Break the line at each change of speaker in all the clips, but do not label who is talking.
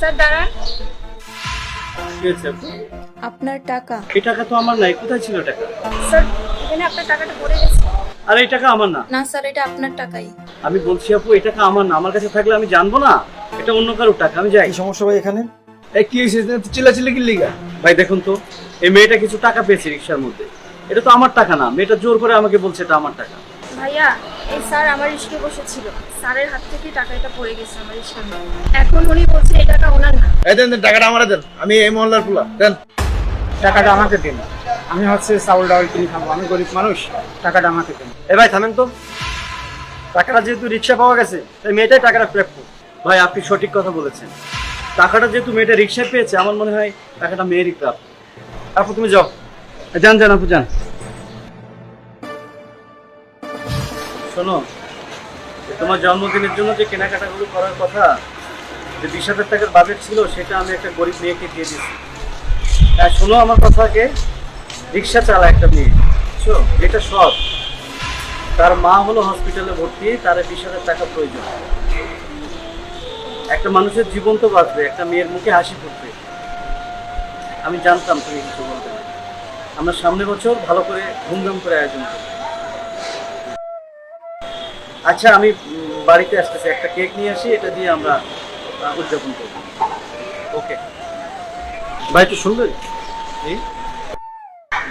Sir দাঁড়ান।
কি হয়েছে আপু?
আপনার টাকা।
এই টাকা তো আমার নাই, কোথায় ছিল টাকা?
স্যার এখানে আপনার টাকাটা পড়ে গেছে।
আর এই টাকা আমার না।
না স্যার, এটা আপনার টাকাই।
আমি বলছি আপু, এই টাকা আমার না। আমার কাছে থাকলে আমি জানবো না? এটা অন্য কারোর টাকা, আমি যাই।
কি সমস্যা ভাই এখানে?
এই কি হয়েছে? চিল্লাচিল্লি কি লিগা?
ভাই দেখুন তো, এই মেয়েটা কিছু টাকা পেয়েছে রিক্সার মধ্যে। এটা তো আমার টাকা না। মেয়েটা জোর করে আমাকে বলছে এটা আমার টাকা।
ভাইয়া, এই স্যার আমার রিস্কে বসেছিল, স্যারের হাত থেকে টাকাটা পড়ে গেছে আমার রিস্কার মধ্যে। এখন উনি বলছে এই টাকা ওনার না।
এই দেন দেন, টাকাটা আমারে দেন, আমি এই মহল্লার পোলা, দেন।
টাকাটা আমাকে দিন। আমি হচ্ছে চাউল ডাউল কিনে খাবো, আমি গরিব মানুষ, টাকাটা আমাকে দিন।
এ ভাই থামেন তো। টাকাটা যেহেতু রিক্সা পাওয়া গেছে, তাই মেয়েটাই টাকাটা প্রাপ্য।
ভাই আপনি সঠিক কথা বলেছেন। টাকাটা যেহেতু মেয়েটা রিক্সায় পেয়েছে, আমার মনে হয় টাকাটা মেয়েরই প্রাপ্য।
আপু তুমি যাও।
যান যান আপু যান। শোনো, তোমার জন্মদিনের জন্য যে কেনাকাটাগুলো করার কথা, যে 20,000 টাকার বাজেট ছিল, সেটা আমি একটা গরিব মেয়েকে দিয়ে দিয়েছি। হ্যাঁ শোনো আমার কথাকে, রিক্সা চালায় একটা মেয়ে, বুঝছো? এটা সৎ। তার মা হলো হসপিটালে ভর্তি, তার 20,000 টাকা প্রয়োজন। একটা মানুষের জীবন তো বাঁচবে, একটা মেয়ের মুখে হাসি ফুটবে। আমি জানতাম তুমি কিছু বলবে না। আমরা সামনের বছর ভালো করে ধুমধাম করে আয়োজন করব। আচ্ছা আমি বাড়িতে আসতেছি, একটা কেক নিয়ে আসি, এটা দিয়ে আমরা উদযাপন করব। ওকে
ভাই একটু শুনবেন?
জি?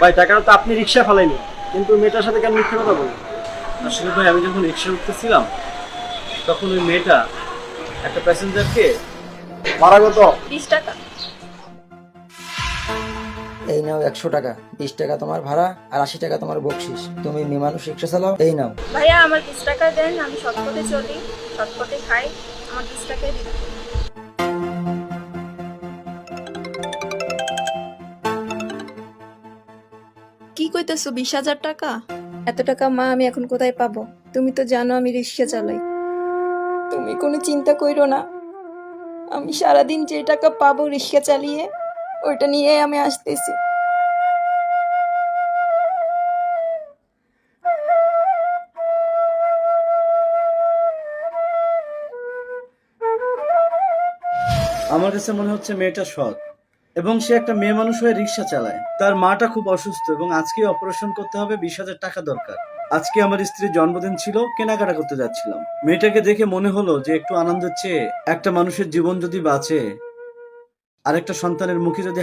ভাই টাকাটা তো আপনি রিক্সা ফালাইনি, কিন্তু মেয়েটার সাথে কেন মিথ্যে কথা বলবেন?
আসলে ভাই আমি যখন রিক্সা উঠতেছিলাম, তখন ওই মেয়েটা একটা প্যাসেঞ্জারকে
ভাড়া কত?
20 টাকা।
এই নাও 100 টাকা, 20 টাকা তোমার ভাড়া আর 80 টাকা তোমার বকশিস। তুমি মেয়ে মানুষ রিক্সা চালাও, এই নাও।
ভাইয়া আমার 20 টাকা দেন, আমি সৎপথে চলি, সৎপথে খাই, আমার 20 টাকাই দিন।
কি কইতেছো? 20,000 টাকা? এত টাকা মা আমি এখন কোথায় পাবো? তুমি তো জানো আমি রিক্সা চালাই। তুমি কোনো চিন্তা কইরো না, আমি সারাদিন যে টাকা পাবো রিক্সা চালিয়ে, ওইটা নিয়ে আমি আসতেছি।
আমার কাছে মনে হচ্ছে মেয়েটা সৎ, এবং সে একটা মেয়ে মানুষ হয়ে রিক্সা চালায়। তার মাটা খুব অসুস্থ এবং আজকে অপারেশন করতে হবে, 20,000 টাকা দরকার। আজকে আমার স্ত্রীর জন্মদিন ছিল, কেনাকাটা করতে যাচ্ছিলাম। মেয়েটাকে দেখে মনে হলো যে একটু আনন্দের চেয়ে একটা মানুষের জীবন যদি বাঁচে, আরেকটা সন্তানের মুখে যদি